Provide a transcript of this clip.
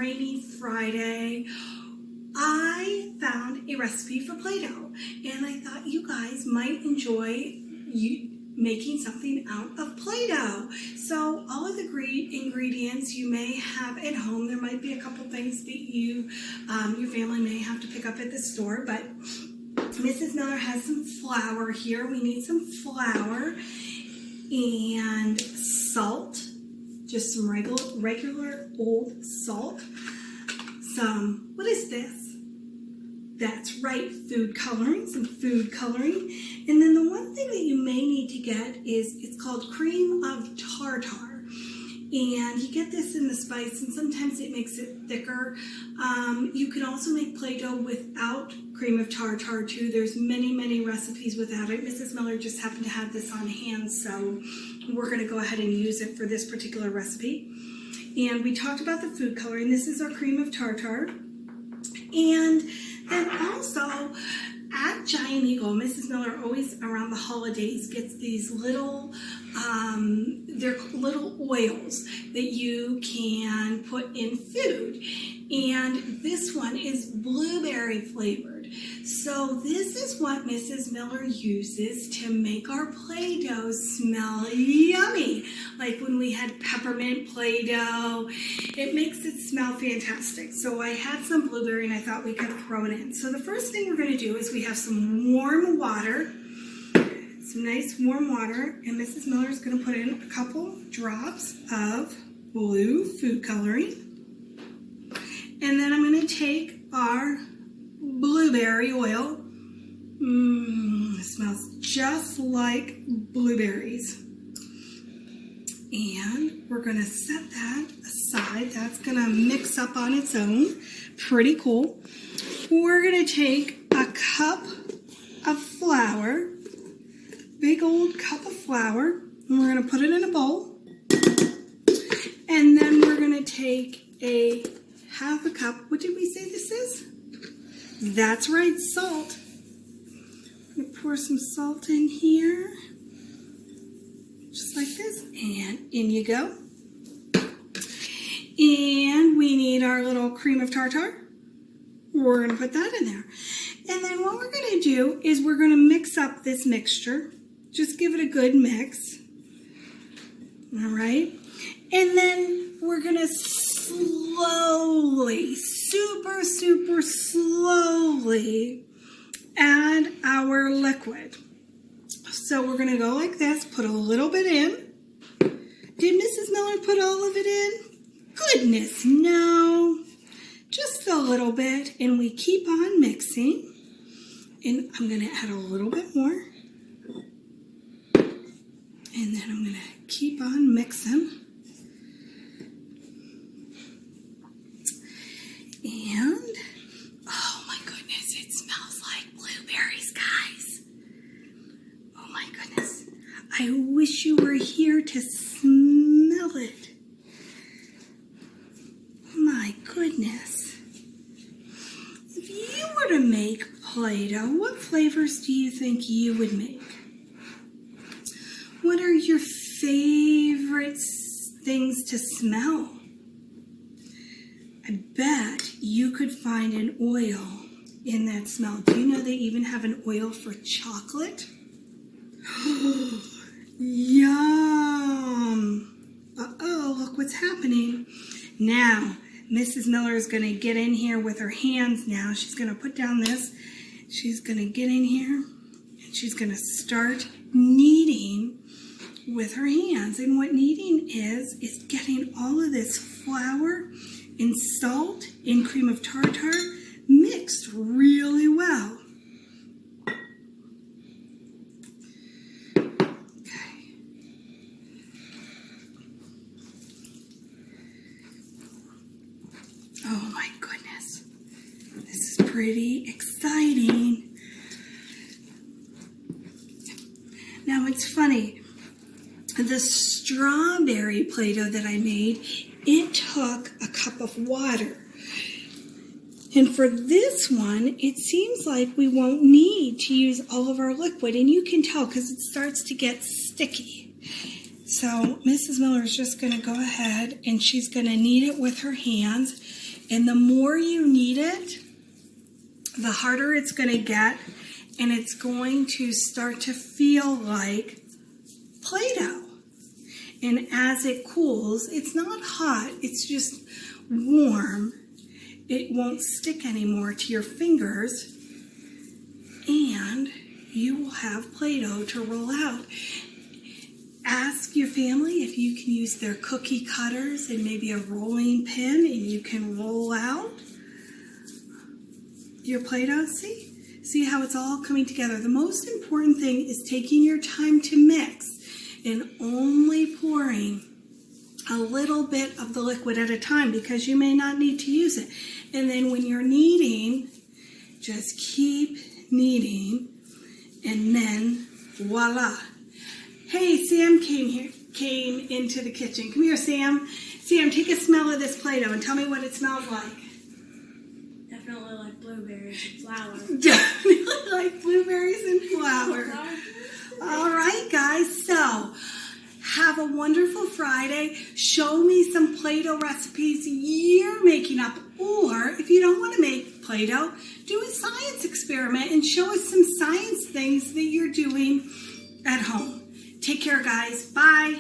rainy Friday, I found a recipe for Play-Doh, and I thought you guys might enjoy making something out of Play-Doh. So all of the great ingredients you may have at home. There might be a couple things that your family may have to pick up at the store, but Mrs. Miller has some flour here. We need some flour and salt, just some regular old salt. Some, what is this? That's right, food coloring, some food coloring. And then the one thing that you may need to get is, it's called cream of tartar. And you get this in the spice, and sometimes it makes it thicker. You can also make Play-Doh without cream of tartar too. There's many recipes without it. Mrs. Miller just happened to have this on hand, so we're going to go ahead and use it for this particular recipe. And we talked about the food coloring. This is our cream of tartar. And then also at Giant Eagle, Mrs. Miller always around the holidays gets these little, they're little oils that you can put in food. And this one is blueberry flavored. So this is what Mrs. Miller uses to make our Play-Doh smell yummy. Like when we had peppermint Play-Doh, it makes it smell fantastic. So I had some blueberry and I thought we could throw it in. So the first thing we're going to do is we have some warm water, some nice warm water, and Mrs. Miller is going to put in a couple drops of blue food coloring. And then I'm going to take our blueberry oil. It smells just like blueberries. And we're going to set that aside. That's going to mix up on its own. Pretty cool. We're going to take a cup of flour, big old cup of flour, and we're going to put it in a bowl. And then we're going to take a half a cup. What did we say this is? That's right, salt. I'm going to pour some salt in here, just like this, and in you go. And we need our little cream of tartar. We're going to put that in there. And then what we're going to do is we're going to mix up this mixture. Just give it a good mix. All right. And then we're going to slowly, super slowly add our liquid. So we're going to go like this, put a little bit in. Did Mrs. Miller put all of it in? Goodness, no. Just a little bit, and we keep on mixing. And I'm going to add a little bit more. And then I'm going to keep on mixing. And, oh my goodness, it smells like blueberries, guys. Oh my goodness. I wish you were here to smell it. My goodness. If you were to make Play-Doh, what flavors do you think you would make? What are your favorite things to smell? I bet you could find an oil in that smell. Do you know they even have an oil for chocolate? Yum! Uh-oh, look what's happening. Now, Mrs. Miller is going to get in here with her hands now. She's going to put down this. She's going to get in here, and she's going to start kneading with her hands. And what kneading is getting all of this flour and salt and cream of tartar mixed really well. Okay. Oh my goodness. This is pretty exciting. Now it's funny. The strawberry Play-Doh that I made, it took a cup of water. And for this one, it seems like we won't need to use all of our liquid. And you can tell because it starts to get sticky. So Mrs. Miller is just going to go ahead and she's going to knead it with her hands. And the more you knead it, the harder it's going to get, and it's going to start to feel like Play-Doh. And as it cools, it's not hot, it's just warm. It won't stick anymore to your fingers, and you will have Play-Doh to roll out. Ask your family if you can use their cookie cutters and maybe a rolling pin, and you can roll out your Play-Doh. See how it's all coming together. The most important thing is taking your time to mix and only pouring a little bit of the liquid at a time, because you may not need to use it. And then when you're kneading, just keep kneading, and then voila. Hey, Sam came into the kitchen. Come here, Sam. Sam, take a smell of this Play-Doh and tell me what it smells like. Definitely like blueberries and flour. Definitely like blueberries and flour. All right, guys. So, have a wonderful Friday. Show me some Play-Doh recipes you're making up. Or, if you don't want to make Play-Doh, do a science experiment and show us some science things that you're doing at home. Take care, guys. Bye.